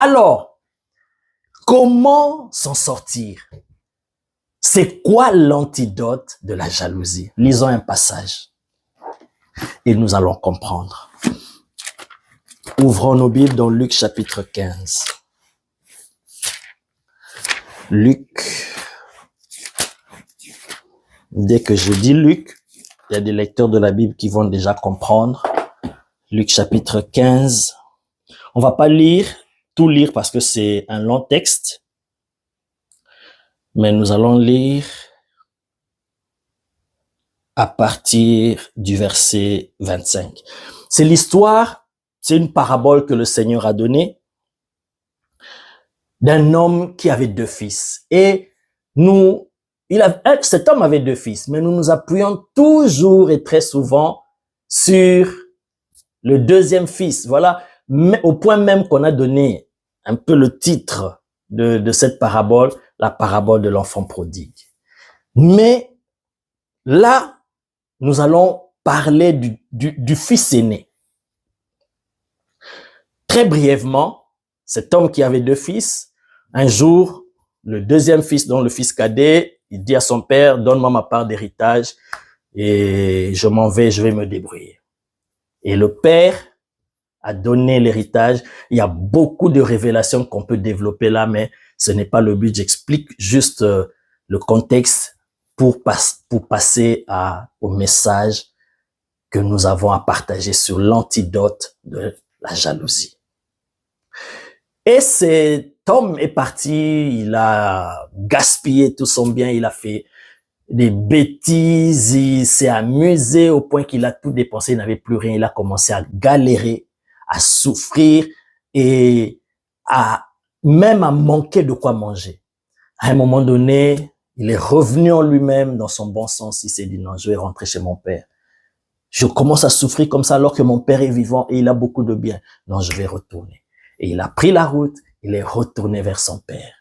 Alors, comment s'en sortir? C'est quoi l'antidote de la jalousie? Lisons un passage et nous allons comprendre. Ouvrons nos Bibles dans Luc chapitre 15. Luc. Dès que je dis Luc, il y a des lecteurs de la Bible qui vont déjà comprendre. Luc chapitre 15. On va pas tout lire parce que c'est un long texte. Mais nous allons lire à partir du verset 25. C'est l'histoire, c'est une parabole que le Seigneur a donnée d'un homme qui avait 2 fils. Et cet homme avait 2 fils, mais nous nous appuyons toujours et très souvent sur le 2e fils. Voilà, au point même qu'on a donné un peu le titre de cette parabole, la parabole de l'enfant prodigue. Mais là, nous allons parler du fils aîné. Très brièvement, cet homme qui avait 2 fils, un jour, le 2e fils, dont le fils cadet, il dit à son père, donne-moi ma part d'héritage et je m'en vais, je vais me débrouiller. Et le père a donné l'héritage. Il y a beaucoup de révélations qu'on peut développer là, mais ce n'est pas le but. J'explique juste le contexte pour passer au message que nous avons à partager sur l'antidote de la jalousie. Et cet homme est parti, il a gaspillé tout son bien, il a fait des bêtises, il s'est amusé au point qu'il a tout dépensé, il n'avait plus rien, il a commencé à galérer, à souffrir et même à manquer de quoi manger. À un moment donné, il est revenu en lui-même dans son bon sens, il s'est dit non, je vais rentrer chez mon père. Je commence à souffrir comme ça alors que mon père est vivant et il a beaucoup de biens. Non, je vais retourner. Et il a pris la route, il est retourné vers son père.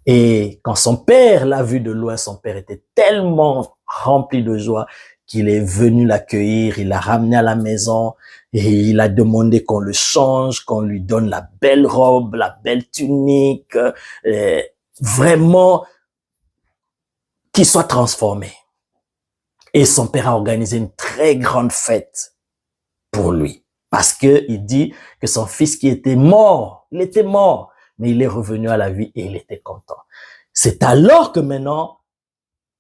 Et quand son père l'a vu de loin, son père était tellement rempli de joie qu'il est venu l'accueillir, il l'a ramené à la maison et il a demandé qu'on le change, qu'on lui donne la belle robe, la belle tunique, vraiment qu'il soit transformé. Et son père a organisé une très grande fête pour lui. Parce que il dit que son fils qui était mort, il était mort, mais il est revenu à la vie et il était content. C'est alors que maintenant,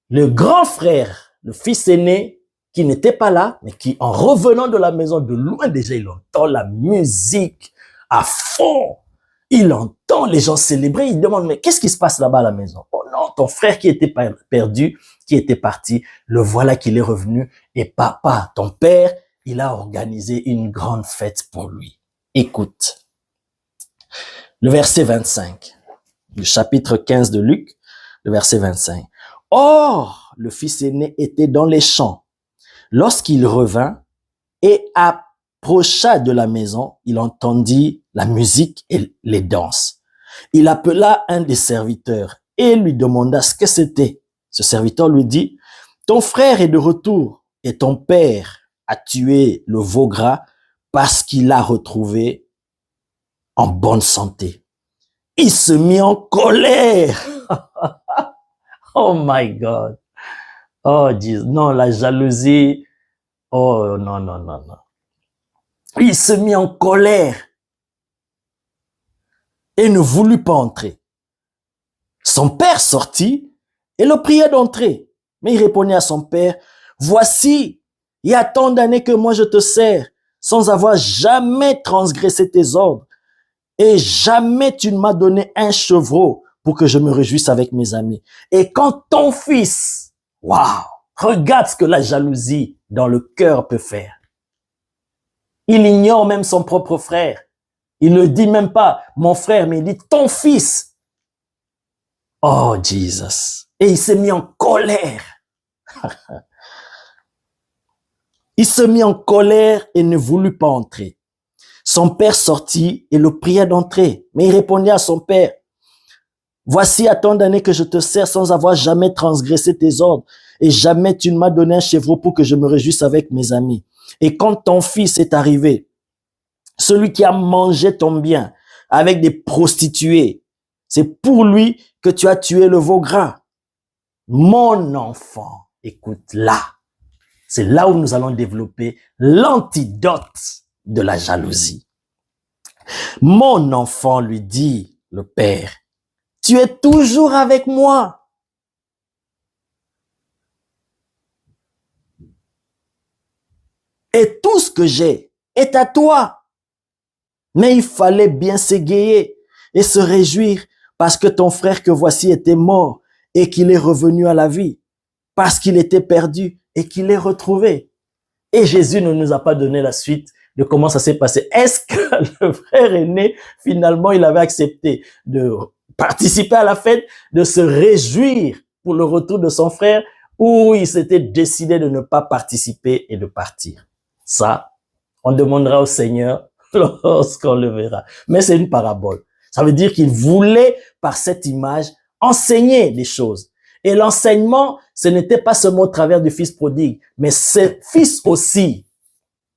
le grand frère, le fils aîné, qui n'était pas là, mais qui, en revenant de la maison, de loin déjà, il entend la musique à fond. Il entend les gens célébrer, il demande, mais qu'est-ce qui se passe là-bas à la maison? Oh non, ton frère qui était perdu, qui était parti, le voilà qu'il est revenu. Et papa, ton père, il a organisé une grande fête pour lui. Écoute, le verset 25, du chapitre 15 de Luc, le verset 25. Or, le fils aîné était dans les champs. Lorsqu'il revint et approcha de la maison, il entendit la musique et les danses. Il appela un des serviteurs et lui demanda ce que c'était. Ce serviteur lui dit, « Ton frère est de retour et ton père a tué le veau gras parce qu'il l'a retrouvé en bonne santé. » Il se mit en colère. Oh my God. Oh Jesus. Non, la jalousie. Oh non, non, non, non. Il se mit en colère et ne voulut pas entrer. Son père sortit et le pria d'entrer. Mais il répondit à son père, « Voici, il y a tant d'années que moi je te sers, sans avoir jamais transgressé tes ordres. Et jamais tu ne m'as donné un chevreau pour que je me réjouisse avec mes amis. Et quand ton fils, waouh, regarde ce que la jalousie dans le cœur peut faire. Il ignore même son propre frère. Il ne dit même pas mon frère, mais il dit ton fils. Oh Jesus. Et il s'est mis en colère. Il se mit en colère et ne voulut pas entrer. Son père sortit et le pria d'entrer. Mais il répondit à son père, « Voici à tant d'années que je te sers sans avoir jamais transgressé tes ordres, et jamais tu ne m'as donné un chevreau pour que je me réjouisse avec mes amis. Et quand ton fils est arrivé, celui qui a mangé ton bien, avec des prostituées. C'est pour lui que tu as tué le veau gras. Mon enfant, écoute là. C'est là où nous allons développer l'antidote de la jalousie. Mon enfant, lui dit le père, tu es toujours avec moi. Et tout ce que j'ai est à toi. Mais il fallait bien s'égayer et se réjouir parce que ton frère que voici était mort et qu'il est revenu à la vie, parce qu'il était perdu et qu'il est retrouvé. Et Jésus ne nous a pas donné la suite de comment ça s'est passé. Est-ce que le frère aîné, finalement, il avait accepté de participer à la fête, de se réjouir pour le retour de son frère, ou il s'était décidé de ne pas participer et de partir? Ça, on demandera au Seigneur lorsqu'on le verra. Mais c'est une parabole. Ça veut dire qu'il voulait, par cette image, enseigner des choses. Et l'enseignement, ce n'était pas seulement au travers du fils prodigue, mais ce fils aussi.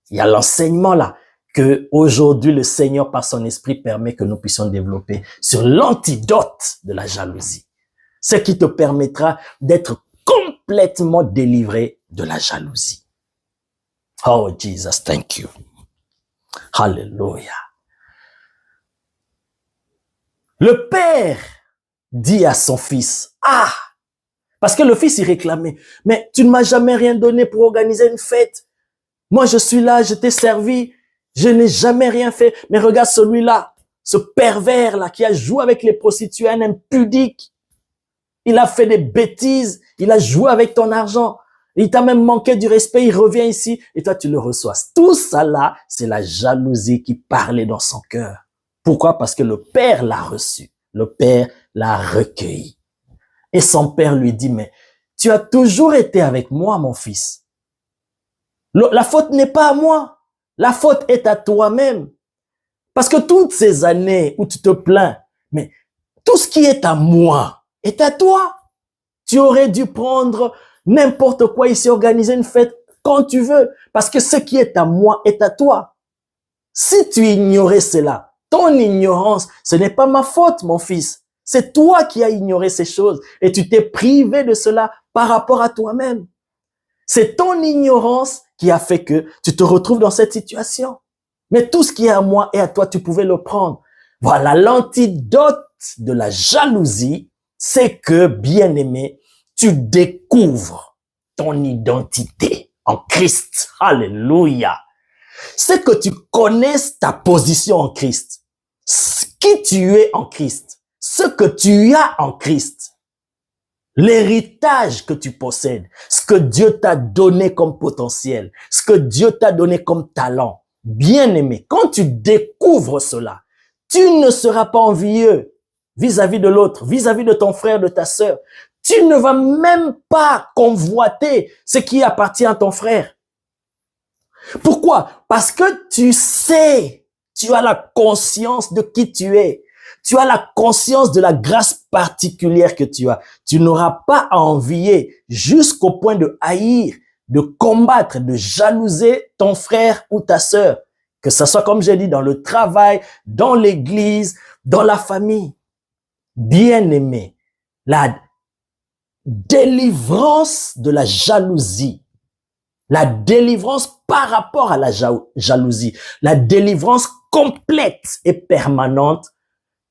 Il y a l'enseignement là que aujourd'hui le Seigneur par son esprit permet que nous puissions développer sur l'antidote de la jalousie. Ce qui te permettra d'être complètement délivré de la jalousie. Oh Jesus, thank you. Hallelujah. Le père dit à son fils, parce que le fils il réclamait, mais tu ne m'as jamais rien donné pour organiser une fête. Moi je suis là, je t'ai servi, je n'ai jamais rien fait. Mais regarde celui-là, ce pervers là qui a joué avec les prostituées, un impudique. Il a fait des bêtises, il a joué avec ton argent. Il t'a même manqué du respect, il revient ici et toi tu le reçois. Tout ça là, c'est la jalousie qui parlait dans son cœur. Pourquoi? Parce que le père l'a reçu, le père l'a recueilli. Et son père lui dit, mais tu as toujours été avec moi, mon fils. La faute n'est pas à moi, la faute est à toi-même. Parce que toutes ces années où tu te plains, mais tout ce qui est à moi est à toi. Tu aurais dû prendre n'importe quoi ici, organiser une fête quand tu veux, parce que ce qui est à moi est à toi. Si tu ignorais cela, ton ignorance, ce n'est pas ma faute, mon fils. C'est toi qui as ignoré ces choses et tu t'es privé de cela par rapport à toi-même. C'est ton ignorance qui a fait que tu te retrouves dans cette situation. Mais tout ce qui est à moi et à toi, tu pouvais le prendre. Voilà, l'antidote de la jalousie, c'est que, bien-aimé, tu découvres ton identité en Christ. Alléluia. C'est que tu connaisses ta position en Christ, qui tu es en Christ, ce que tu as en Christ, l'héritage que tu possèdes, ce que Dieu t'a donné comme potentiel, ce que Dieu t'a donné comme talent. Bien-aimé, quand tu découvres cela, tu ne seras pas envieux vis-à-vis de l'autre, vis-à-vis de ton frère, de ta sœur. Tu ne vas même pas convoiter ce qui appartient à ton frère. Pourquoi? Parce que tu sais, tu as la conscience de qui tu es. Tu as la conscience de la grâce particulière que tu as. Tu n'auras pas à envier jusqu'au point de haïr, de combattre, de jalouser ton frère ou ta sœur. Que ce soit, comme j'ai dit, dans le travail, dans l'église, dans la famille. Bien-aimé, la délivrance de la jalousie, la délivrance par rapport à la jalousie, la délivrance complète et permanente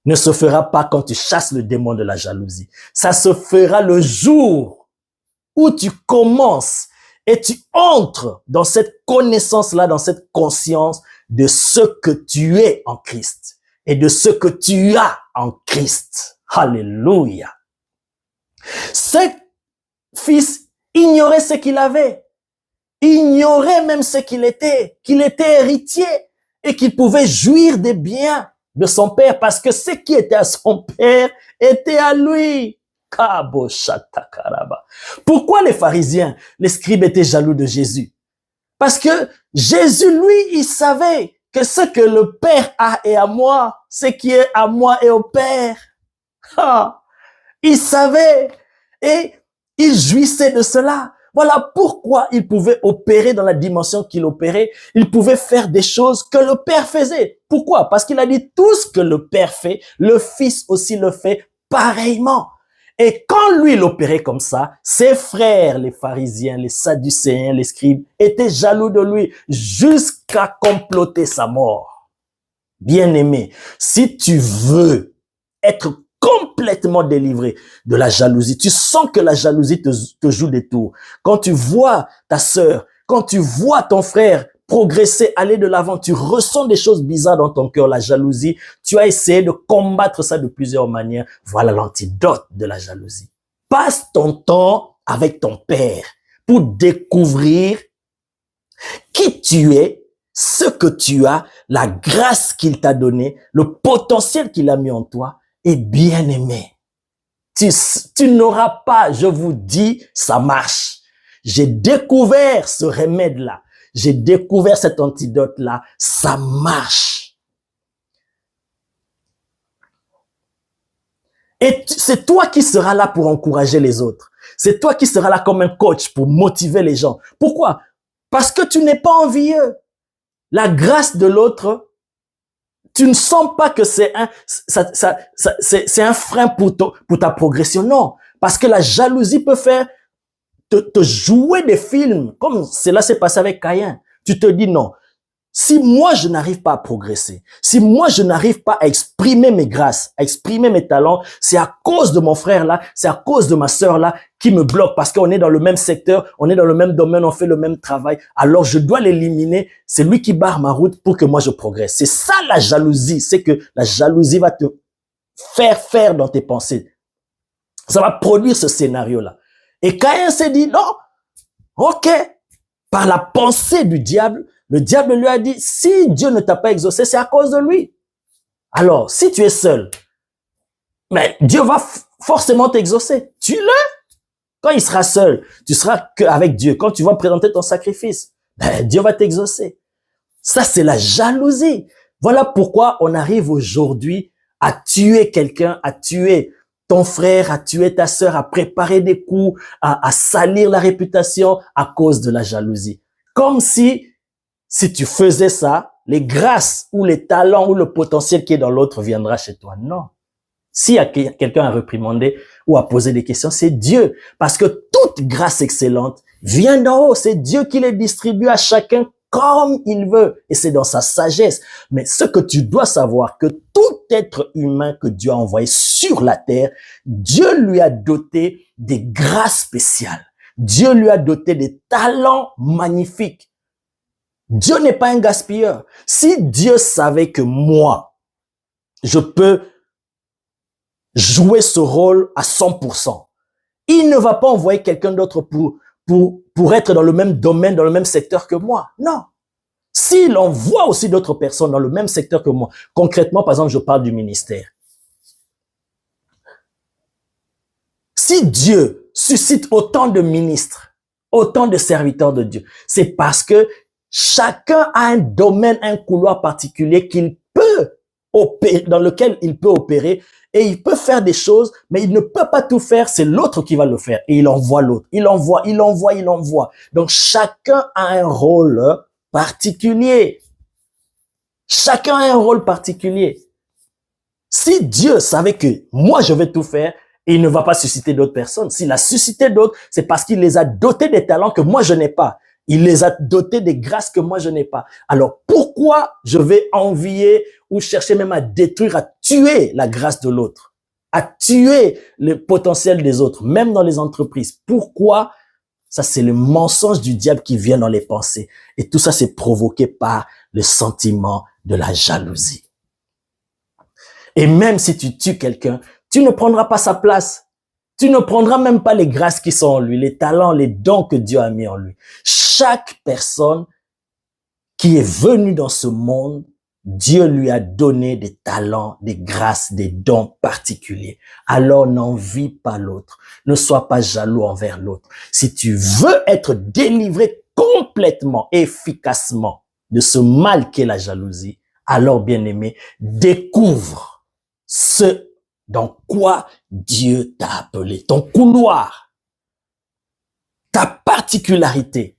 ne se fera pas quand tu chasses le démon de la jalousie. Ça se fera le jour où tu commences et tu entres dans cette connaissance-là, dans cette conscience de ce que tu es en Christ et de ce que tu as en Christ. Alléluia. Ce fils ignorait ce qu'il avait, ignorait même ce qu'il était héritier et qu'il pouvait jouir des biens de son père parce que ce qui était à son père était à lui. Pourquoi les pharisiens, les scribes étaient jaloux de Jésus? Parce que Jésus, lui, il savait que ce que le Père a est à moi, ce qui est à moi est au Père. Il savait et il jouissait de cela. Voilà pourquoi il pouvait opérer dans la dimension qu'il opérait. Il pouvait faire des choses que le Père faisait. Pourquoi? Parce qu'il a dit tout ce que le Père fait, le Fils aussi le fait pareillement. Et quand lui, il opérait comme ça, ses frères, les pharisiens, les sadducéens, les scribes, étaient jaloux de lui jusqu'à comploter sa mort. Bien-aimé, si tu veux être complètement délivré de la jalousie, tu sens que la jalousie te joue des tours. Quand tu vois ta sœur, quand tu vois ton frère progresser, aller de l'avant, tu ressens des choses bizarres dans ton cœur, la jalousie, tu as essayé de combattre ça de plusieurs manières. Voilà l'antidote de la jalousie. Passe ton temps avec ton Père pour découvrir qui tu es, ce que tu as, la grâce qu'il t'a donnée, le potentiel qu'il a mis en toi. Et bien aimé, tu n'auras pas, je vous dis, ça marche. J'ai découvert ce remède-là. J'ai découvert cet antidote-là. Ça marche. Et c'est toi qui seras là pour encourager les autres. C'est toi qui seras là comme un coach pour motiver les gens. Pourquoi? Parce que tu n'es pas envieux. La grâce de l'autre, tu ne sens pas que c'est un frein pour ta progression. Non, parce que la jalousie peut faire te jouer des films, comme cela s'est passé avec Caïn. Tu te dis non, si moi je n'arrive pas à progresser, si moi je n'arrive pas à exprimer mes grâces, à exprimer mes talents, c'est à cause de mon frère là, c'est à cause de ma sœur là qui me bloque parce qu'on est dans le même secteur, on est dans le même domaine, on fait le même travail. Alors je dois l'éliminer. C'est lui qui barre ma route pour que moi je progresse. C'est ça la jalousie. C'est que la jalousie va te faire dans tes pensées. Ça va produire ce scénario là. Et Caïn s'est dit non, ok, par la pensée du diable. Le diable lui a dit, si Dieu ne t'a pas exaucé, c'est à cause de lui. Alors, si tu es seul, mais Dieu va forcément t'exaucer. Tue-le. Quand il sera seul, tu seras qu'avec Dieu. Quand tu vas présenter ton sacrifice, ben, Dieu va t'exaucer. Ça, c'est la jalousie. Voilà pourquoi on arrive aujourd'hui à tuer quelqu'un, à tuer ton frère, à tuer ta sœur, à préparer des coups, à salir la réputation à cause de la jalousie. Comme si tu faisais ça, les grâces ou les talents ou le potentiel qui est dans l'autre viendra chez toi. Non. S'il y a quelqu'un à réprimander ou à poser des questions, c'est Dieu. Parce que toute grâce excellente vient d'en haut. C'est Dieu qui les distribue à chacun comme il veut. Et c'est dans sa sagesse. Mais ce que tu dois savoir, que tout être humain que Dieu a envoyé sur la terre, Dieu lui a doté des grâces spéciales. Dieu lui a doté des talents magnifiques. Dieu n'est pas un gaspilleur. Si Dieu savait que moi, je peux jouer ce rôle à 100%, il ne va pas envoyer quelqu'un d'autre pour être dans le même domaine, dans le même secteur que moi. Non. S'il envoie aussi d'autres personnes dans le même secteur que moi, concrètement, par exemple, je parle du ministère. Si Dieu suscite autant de ministres, autant de serviteurs de Dieu, c'est parce que chacun a un domaine, un couloir particulier qu'il peut opérer, dans lequel il peut opérer, et il peut faire des choses, mais il ne peut pas tout faire, c'est l'autre qui va le faire. Et il envoie l'autre. Il envoie. Donc chacun a un rôle particulier. Chacun a un rôle particulier. Si Dieu savait que moi je vais tout faire, il ne va pas susciter d'autres personnes. S'il a suscité d'autres, c'est parce qu'il les a dotés des talents que moi je n'ai pas. Il les a dotés des grâces que moi je n'ai pas. Alors pourquoi je vais envier ou chercher même à détruire, à tuer la grâce de l'autre, à tuer le potentiel des autres, même dans les entreprises? Pourquoi? Ça, c'est le mensonge du diable qui vient dans les pensées. Et tout ça, c'est provoqué par le sentiment de la jalousie. Et même si tu tues quelqu'un, tu ne prendras pas sa place. Tu ne prendras même pas les grâces qui sont en lui, les talents, les dons que Dieu a mis en lui. Chaque personne qui est venue dans ce monde, Dieu lui a donné des talents, des grâces, des dons particuliers. Alors n'envie pas l'autre. Ne sois pas jaloux envers l'autre. Si tu veux être délivré complètement, efficacement de ce mal qu'est la jalousie, alors bien-aimé, découvre ce dans quoi Dieu t'a appelé, ton couloir. ta particularité.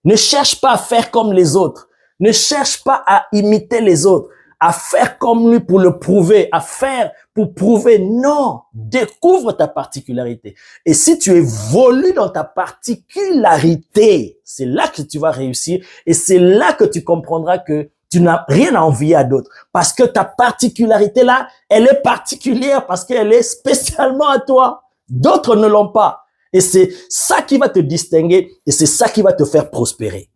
Ne cherche pas à faire comme les autres. Ne cherche pas à imiter les autres, à faire comme lui pour le prouver, à faire pour prouver. Non, découvre ta particularité. Et si tu évolues dans ta particularité, c'est là que tu vas réussir et c'est là que tu comprendras que tu n'as rien à envier à d'autres. Parce que ta particularité là, elle est particulière parce qu'elle est spécialement à toi. D'autres ne l'ont pas. Et c'est ça qui va te distinguer et c'est ça qui va te faire prospérer.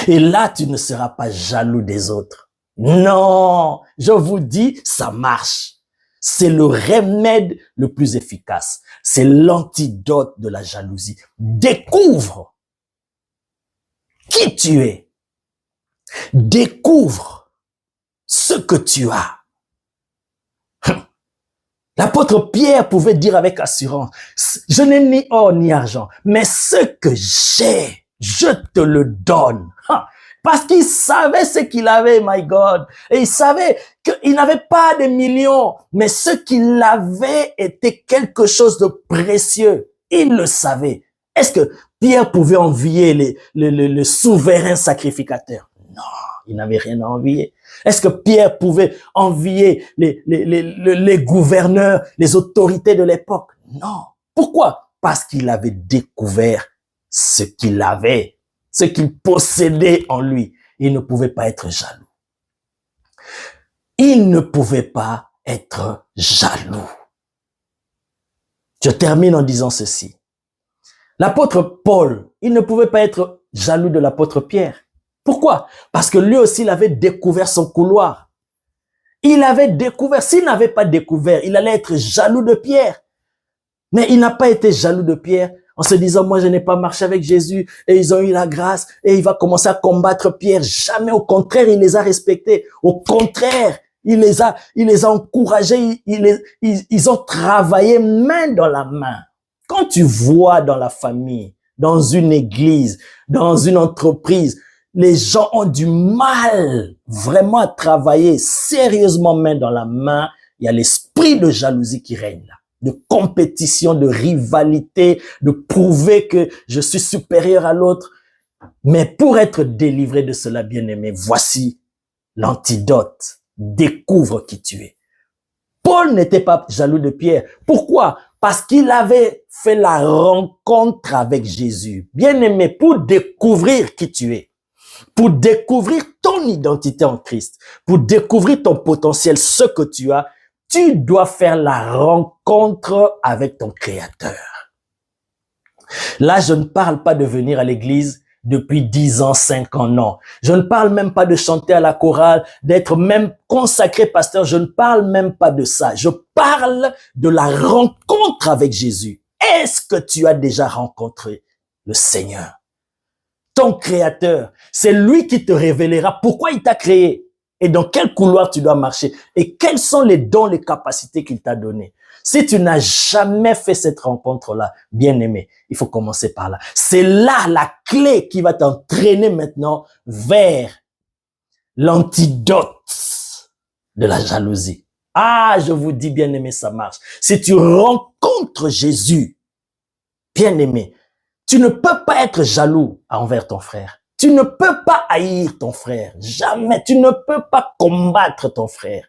Et là, tu ne seras pas jaloux des autres. Non, je vous dis, ça marche. C'est le remède le plus efficace. C'est l'antidote de la jalousie. Découvre qui tu es. Découvre ce que tu as. L'apôtre Pierre pouvait dire avec assurance, je n'ai ni or ni argent, mais ce que j'ai, je te le donne. Parce qu'il savait ce qu'il avait, my God. Et il savait qu'il n'avait pas de millions, mais ce qu'il avait était quelque chose de précieux. Il le savait. Est-ce que Pierre pouvait envier le souverain sacrificateur? Non, il n'avait rien à envier. Est-ce que Pierre pouvait envier les gouverneurs, les autorités de l'époque? Non. Pourquoi? Parce qu'il avait découvert ce qu'il avait, ce qu'il possédait en lui. Il ne pouvait pas être jaloux. Il ne pouvait pas être jaloux. Je termine en disant ceci. L'apôtre Paul, il ne pouvait pas être jaloux de l'apôtre Pierre. Pourquoi? Parce que lui aussi, il avait découvert son couloir. Il avait découvert, s'il n'avait pas découvert, il allait être jaloux de Pierre. Mais il n'a pas été jaloux de Pierre en se disant, moi, je n'ai pas marché avec Jésus et ils ont eu la grâce et il va commencer à combattre Pierre. Jamais, au contraire, il les a respectés. Au contraire, il les a encouragés. Ils ont travaillé main dans la main. Quand tu vois dans la famille, dans une église, dans une entreprise, les gens ont du mal vraiment à travailler sérieusement main dans la main. Il y a l'esprit de jalousie qui règne là, de compétition, de rivalité, de prouver que je suis supérieur à l'autre. Mais pour être délivré de cela, bien-aimé, voici l'antidote. Découvre qui tu es. Paul n'était pas jaloux de Pierre. Pourquoi? Parce qu'il avait fait la rencontre avec Jésus. Bien-aimé, pour découvrir qui tu es, pour découvrir ton identité en Christ, pour découvrir ton potentiel, ce que tu as, tu dois faire la rencontre avec ton Créateur. Là, je ne parle pas de venir à l'église depuis 10 ans, 5 ans, non. Je ne parle même pas de chanter à la chorale, d'être même consacré pasteur, je ne parle même pas de ça. Je parle de la rencontre avec Jésus. Est-ce que tu as déjà rencontré le Seigneur? Ton Créateur, c'est lui qui te révélera pourquoi il t'a créé et dans quel couloir tu dois marcher et quels sont les dons, les capacités qu'il t'a donné. Si tu n'as jamais fait cette rencontre-là, bien-aimé, il faut commencer par là. C'est là la clé qui va t'entraîner maintenant vers l'antidote de la jalousie. Ah, je vous dis, bien-aimé, ça marche. Si tu rencontres Jésus, bien-aimé, tu ne peux pas être jaloux envers ton frère. Tu ne peux pas haïr ton frère. Jamais. Tu ne peux pas combattre ton frère.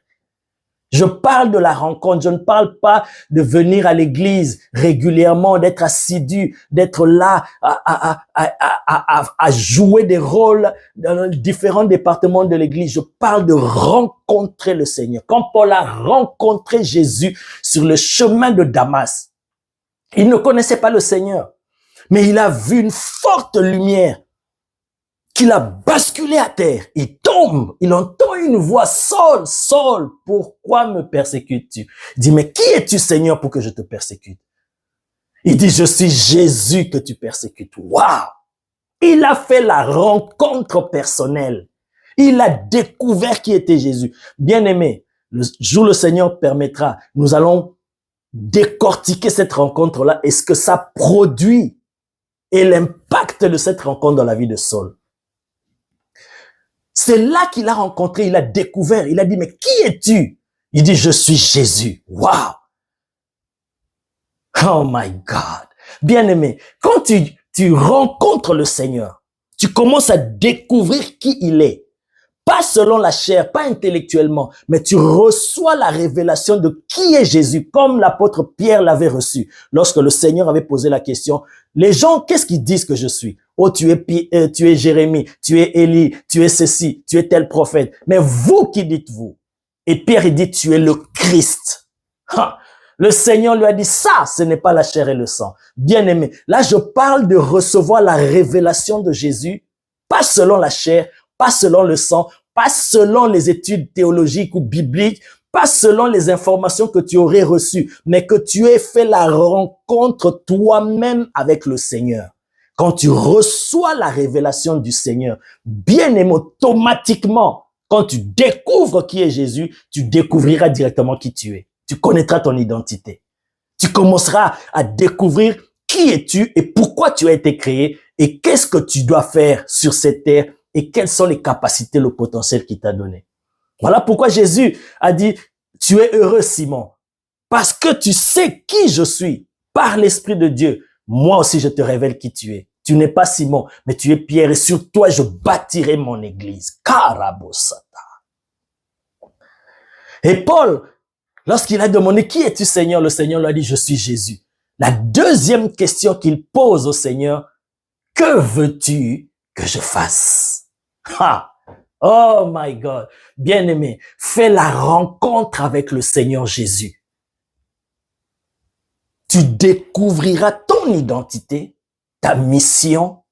Je parle de la rencontre. Je ne parle pas de venir à l'église régulièrement, d'être assidu, d'être là à jouer des rôles dans différents départements de l'église. Je parle de rencontrer le Seigneur. Quand Paul a rencontré Jésus sur le chemin de Damas, il ne connaissait pas le Seigneur. Mais il a vu une forte lumière qui l'a basculé à terre. Il tombe, il entend une voix, Saul, Saul, pourquoi me persécutes-tu? Il dit, mais qui es-tu, Seigneur, pour que je te persécute? Il dit, je suis Jésus que tu persécutes. Waouh! Il a fait la rencontre personnelle. Il a découvert qui était Jésus. Bien-aimé, le jour où le Seigneur permettra, nous allons décortiquer cette rencontre-là et ce que ça produit et l'impact de cette rencontre dans la vie de Saul. C'est là qu'il a rencontré, il a découvert, il a dit, mais qui es-tu? Il dit, je suis Jésus. Wow! Oh my God! Bien-aimé, quand tu rencontres le Seigneur, tu commences à découvrir qui il est. Pas selon la chair, pas intellectuellement, mais tu reçois la révélation de qui est Jésus, comme l'apôtre Pierre l'avait reçu. Lorsque le Seigneur avait posé la question, les gens, qu'est-ce qu'ils disent que je suis? Oh, tu es Jérémie, tu es Élie, tu es ceci, tu es tel prophète. Mais vous, qui dites-vous? Et Pierre, il dit, tu es le Christ. Ha! Le Seigneur lui a dit, ça, ce n'est pas la chair et le sang. Bien-aimé, là, je parle de recevoir la révélation de Jésus, pas selon la chair, pas selon le sang, pas selon les études théologiques ou bibliques, pas selon les informations que tu aurais reçues, mais que tu aies fait la rencontre toi-même avec le Seigneur. Quand tu reçois la révélation du Seigneur, bien aimé, automatiquement, quand tu découvres qui est Jésus, tu découvriras directement qui tu es. Tu connaîtras ton identité. Tu commenceras à découvrir qui es-tu et pourquoi tu as été créé et qu'est-ce que tu dois faire sur cette terre et quelles sont les capacités, le potentiel qu'il t'a donné. Voilà pourquoi Jésus a dit, tu es heureux Simon, parce que tu sais qui je suis par l'Esprit de Dieu. Moi aussi, je te révèle qui tu es. Tu n'es pas Simon, mais tu es Pierre et sur toi, je bâtirai mon église. Karabosata. Et Paul, lorsqu'il a demandé qui es-tu Seigneur, le Seigneur lui a dit, je suis Jésus. La deuxième question qu'il pose au Seigneur, que veux-tu que je fasse? Ha! Oh my God! Bien-aimé, fais la rencontre avec le Seigneur Jésus. Tu découvriras ton identité, ta mission,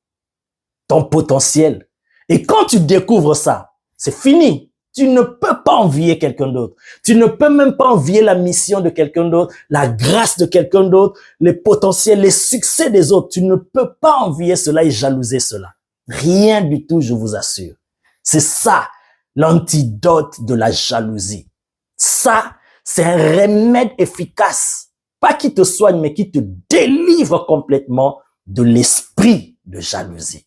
ton potentiel. Et quand tu découvres ça, c'est fini. Tu ne peux pas envier quelqu'un d'autre. Tu ne peux même pas envier la mission de quelqu'un d'autre, la grâce de quelqu'un d'autre, les potentiels, les succès des autres. Tu ne peux pas envier cela et jalouser cela. Rien du tout, je vous assure. C'est ça, l'antidote de la jalousie. Ça, c'est un remède efficace. Pas qui te soigne, mais qui te délivre complètement de l'esprit de jalousie.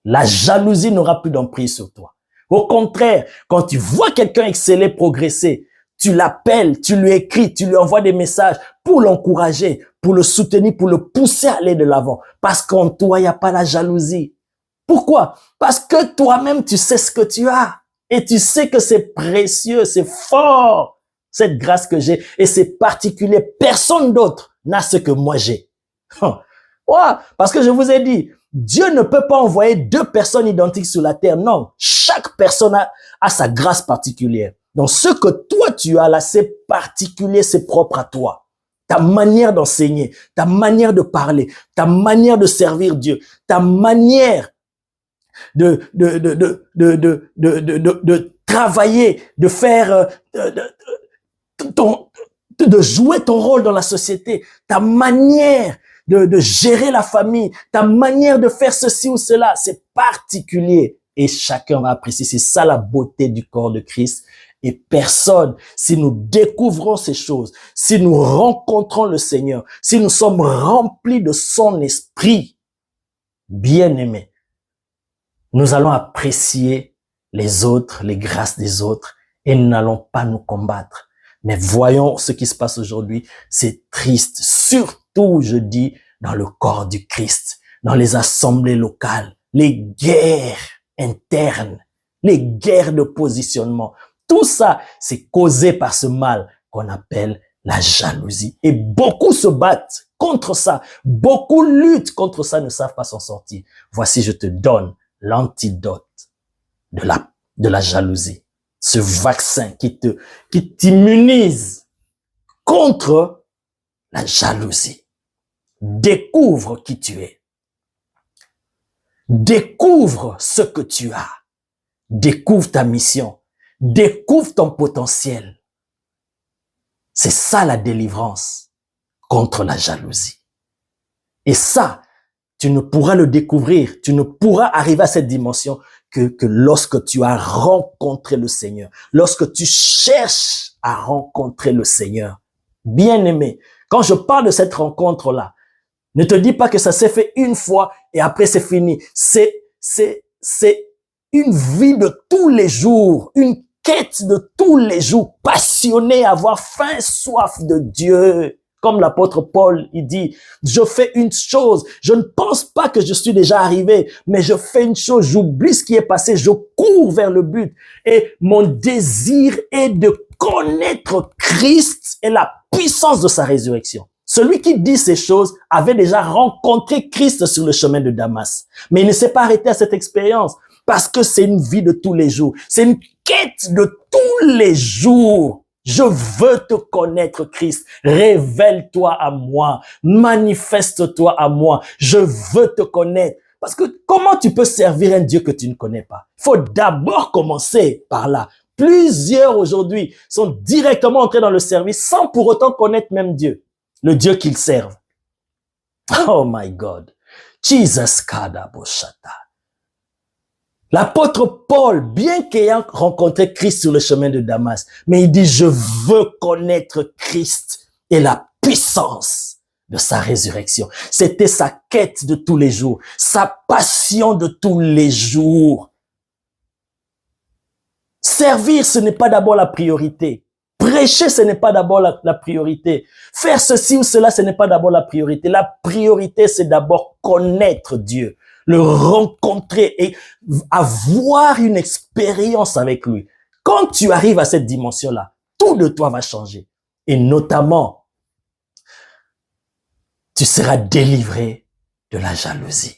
La jalousie n'aura plus d'emprise sur toi. Au contraire, quand tu vois quelqu'un exceller, progresser, tu l'appelles, tu lui écris, tu lui envoies des messages pour l'encourager, pour le soutenir, pour le pousser à aller de l'avant. Parce qu'en toi, il n'y a pas la jalousie. Pourquoi? Parce que toi-même, tu sais ce que tu as. Et tu sais que c'est précieux, c'est fort, cette grâce que j'ai. Et c'est particulier. Personne d'autre n'a ce que moi j'ai. Ouais, parce que je vous ai dit, Dieu ne peut pas envoyer deux personnes identiques sur la terre. Non, chaque personne a sa grâce particulière. Donc, ce que toi, tu as là, c'est particulier, c'est propre à toi. Ta manière d'enseigner, ta manière de parler, ta manière de servir Dieu, ta manière de travailler, de faire, de jouer ton rôle dans la société, ta manière de gérer la famille, ta manière de faire ceci ou cela, c'est particulier et chacun va apprécier. C'est ça la beauté du corps de Christ. Et personne, si nous découvrons ces choses, si nous rencontrons le Seigneur, si nous sommes remplis de son esprit, bien-aimés, nous allons apprécier les autres, les grâces des autres, et nous n'allons pas nous combattre. Mais voyons ce qui se passe aujourd'hui, c'est triste, surtout, je dis, dans le corps du Christ, dans les assemblées locales, les guerres internes, les guerres de positionnement. Tout ça, c'est causé par ce mal qu'on appelle la jalousie. Et beaucoup se battent contre ça. Beaucoup luttent contre ça, ne savent pas s'en sortir. Voici, je te donne l'antidote de la jalousie. Ce vaccin qui t'immunise contre la jalousie. Découvre qui tu es. Découvre ce que tu as. Découvre ta mission. Découvre ton potentiel. C'est ça la délivrance contre la jalousie. Et ça, tu ne pourras le découvrir, tu ne pourras arriver à cette dimension que lorsque tu as rencontré le Seigneur, lorsque tu cherches à rencontrer le Seigneur. Bien-aimé, quand je parle de cette rencontre-là, ne te dis pas que ça s'est fait une fois et après c'est fini. C'est une vie de tous les jours, une quête de tous les jours, passionnée, avoir faim, soif de Dieu. Comme l'apôtre Paul, il dit, je fais une chose, je ne pense pas que je suis déjà arrivé, mais je fais une chose, j'oublie ce qui est passé, je cours vers le but. Et mon désir est de connaître Christ et la puissance de sa résurrection. Celui qui dit ces choses avait déjà rencontré Christ sur le chemin de Damas. Mais il ne s'est pas arrêté à cette expérience parce que c'est une vie de tous les jours. C'est une quête de tous les jours. Je veux te connaître, Christ. Révèle-toi à moi. Manifeste-toi à moi. Je veux te connaître. Parce que comment tu peux servir un Dieu que tu ne connais pas? Il faut d'abord commencer par là. Plusieurs aujourd'hui sont directement entrés dans le service sans pour autant connaître même Dieu, le Dieu qu'ils servent. Oh my God. Jesus Kadaboshata. L'apôtre Paul, bien qu'ayant rencontré Christ sur le chemin de Damas, mais il dit, je veux connaître Christ et la puissance de sa résurrection. C'était sa quête de tous les jours, sa passion de tous les jours. Servir, ce n'est pas d'abord la priorité. Prêcher, ce n'est pas d'abord la priorité. Faire ceci ou cela, ce n'est pas d'abord la priorité. La priorité, c'est d'abord connaître Dieu, le rencontrer et avoir une expérience avec lui. Quand tu arrives à cette dimension-là, tout de toi va changer. Et notamment, tu seras délivré de la jalousie.